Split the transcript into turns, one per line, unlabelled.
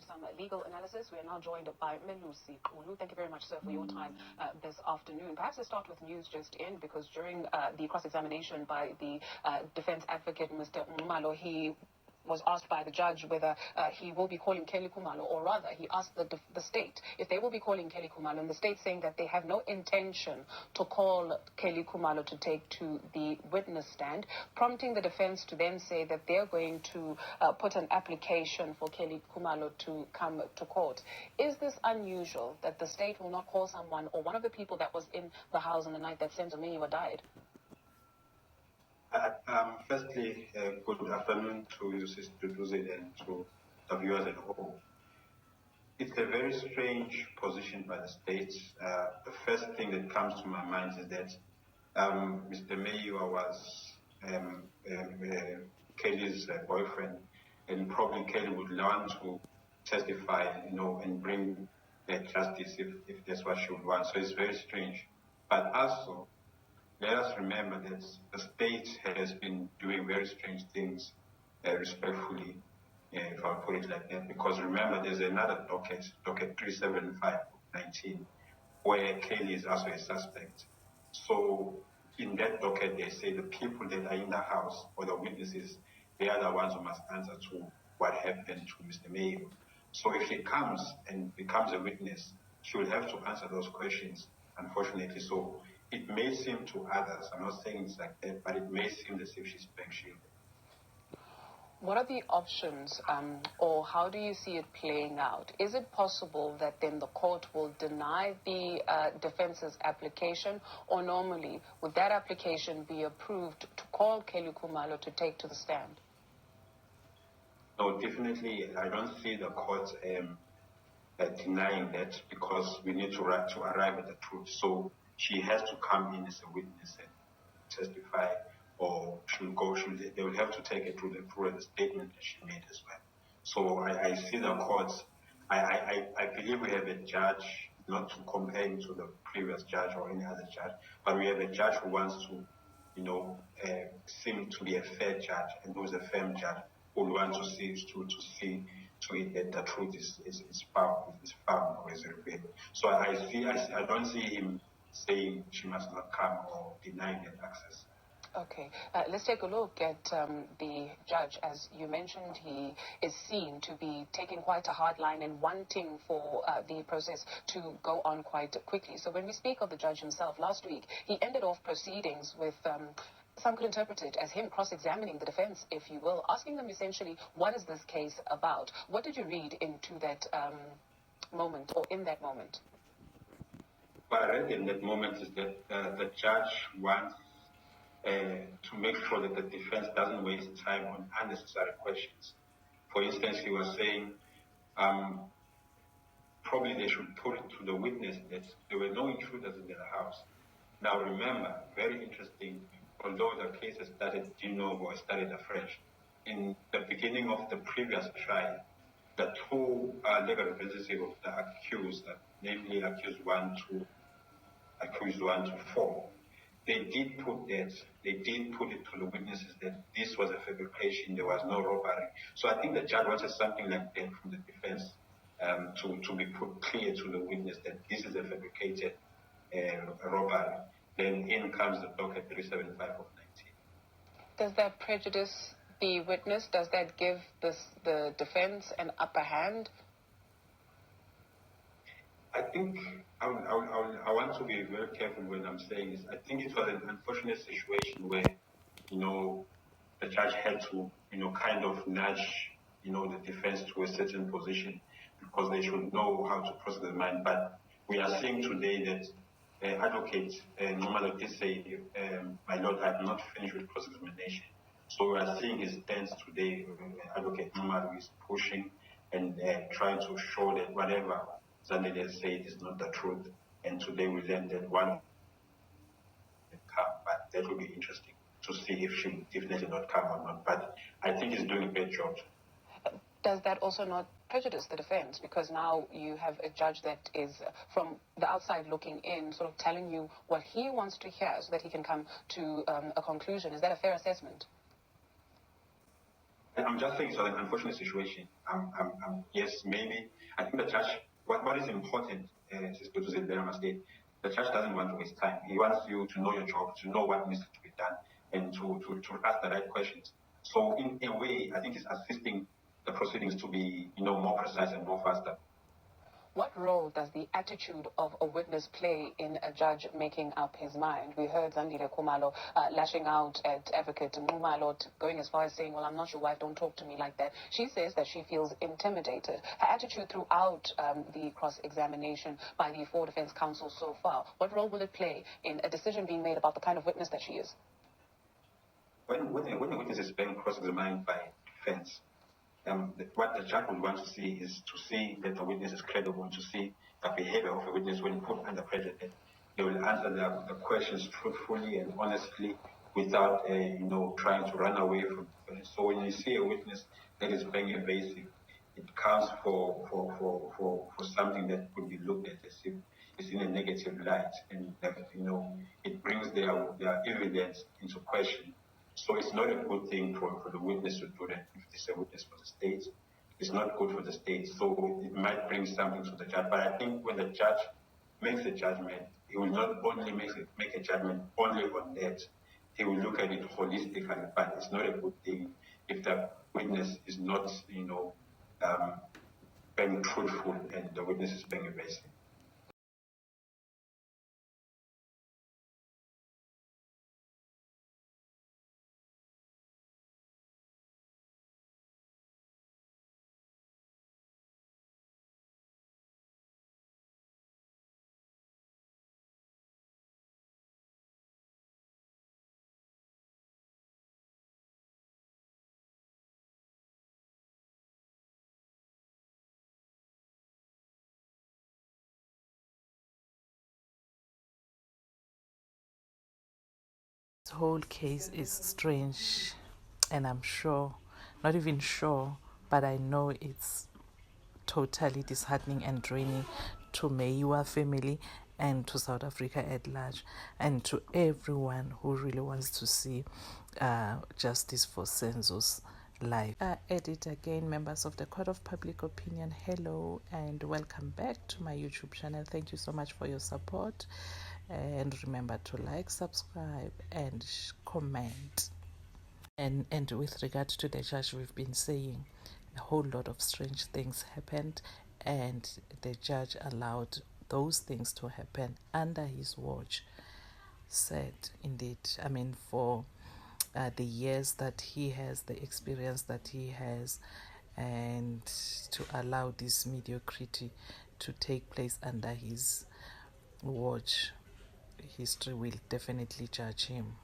some legal analysis. We are now joined by Melusi Khumalo. Thank you very much, sir, for your time this afternoon. Perhaps let's start with news just in, because during the cross-examination by the defense advocate, Mr. Khumalo, he was asked by the judge whether he will be calling Kelly Khumalo, or rather he asked the state if they will be calling Kelly Khumalo, and the state saying that they have no intention to call Kelly Khumalo to take to the witness stand, prompting the defense to then say that they're going to put an application for Kelly Khumalo to come to court. Is this unusual that the state will not call someone or one of the people that was in the house on the night that SENZO MEYIWA died?
Firstly, good afternoon to you, Sister Duzi, and to the viewers at home. It's a very strange position by the state. The first thing that comes to my mind is that Mr. Meyiwa was Kelly's boyfriend, and probably Kelly would learn to testify, and bring justice if that's what she would want. So it's very strange. But also, let us remember that the state has been doing very strange things, respectfully, if I put it like that, because remember there's another docket 375/19, where Kelly is also a suspect. So in that docket, they say the people that are in the house, or the witnesses, they are the ones who must answer to what happened to Mr. Meyiwa. So if she comes and becomes a witness, she will have to answer those questions, unfortunately. So it may seem to others, I'm not saying it's like that, but it may seem as if she's being shielded.
What are the options, or how do you see it playing out? Is it possible that then the court will deny the defense's application, or normally would that application be approved to call Kelly Khumalo to take to the stand?
No, definitely, I don't see the court denying that, because we need to arrive at the truth. So she has to come in as a witness and testify, or they will have to take it through the statement that she made as well. So I see the courts. I believe we have a judge, not to compare him to the previous judge or any other judge, but we have a judge who wants to, seem to be a fair judge, and who is a firm judge, who will want to see to it that the truth is found or is revealed. So I don't see him saying she must not come or denying that access.
Okay, let's take a look at the judge. As you mentioned, he is seen to be taking quite a hard line and wanting for the process to go on quite quickly. So when we speak of the judge himself, last week he ended off proceedings with some could interpret it as him cross-examining the defense, if you will, asking them essentially, what is this case about? What did you read into that moment, or in that moment?
What I read in that moment is that the judge wants to make sure that the defense doesn't waste time on unnecessary questions. For instance, he was saying probably they should put it to the witness that there were no intruders in their house. Now remember, very interesting, although the case has started de novo or started afresh, in the beginning of the previous trial, the two legal representatives of the accused, namely accused 1 to 4, they did put it to the witnesses that this was a fabrication, there was no robbery. So I think the judge wanted something like that from the defense, to be put clear to the witness that this is a fabricated robbery. Then in comes the docket 375/19.
Does that prejudice the witness? Does that give the defense an upper hand?
I think I want to be very careful when I'm saying this. I think it was an unfortunate situation where, the judge had to, kind of nudge, the defense to a certain position, because they should know how to process the mind. But we are seeing today that Advocate Khumalo did say, my Lord, I have not finished with cross-examination. So we are seeing his stance today. Advocate Khumalo is pushing and trying to show that whatever Zandile has said is not the truth. And today we learned that one will come, but that will be interesting to see if she will definitely not come or not. But I think he's doing a great job.
Does that also not prejudice the defense? Because now you have a judge that is, from the outside looking in, sort of telling you what he wants to hear so that he can come to a conclusion. Is that a fair assessment?
I I'm just saying it's an unfortunate situation. Yes, maybe. I think the judge, what is important, the judge doesn't want to waste time. He wants you to know your job, to know what needs to be done, and to ask the right questions. So in a way, I think it's assisting the proceedings to be, more precise and more faster.
What role does the attitude of a witness play in a judge making up his mind? We heard Zandile Khumalo lashing out at Advocate Khumalo, going as far as saying, well, I'm not your wife, don't talk to me like that. She says that she feels intimidated. Her attitude throughout the cross-examination by the four defense counsel so far, what role will it play in a decision being made about the kind of witness that she is?
When a witness is being cross-examined by defense, what the judge would want to see is to see that the witness is credible, to see the behavior of a witness when put under pressure, that they will answer the questions truthfully and honestly without, trying to run away from it. So when you see a witness that is being evasive, it counts for something that could be looked at as if it's in a negative light, and that, it brings their evidence into question. So it's not a good thing for the witness to do that. If it's a witness for the state, it's not good for the state. So it might bring something to the judge. But I think when the judge makes a judgment, he will not only make a judgment only on that. He will look at it holistically. But it's not a good thing if the witness is not, being truthful and the witness is being evasive.
This whole case is strange, and I'm sure, not even sure, but I know it's totally disheartening and draining to Meyiwa family and to South Africa at large, and to everyone who really wants to see justice for SENZOS life. Edit again, members of the Court of Public Opinion, hello and welcome back to my YouTube channel. Thank you so much for your support, and remember to like, subscribe and comment. And with regard to the judge, we've been saying a whole lot of strange things happened, and the judge allowed those things to happen under his watch. Said indeed, I mean, for the years that he has, the experience that he has, and to allow this mediocrity to take place under his watch, history will definitely judge him.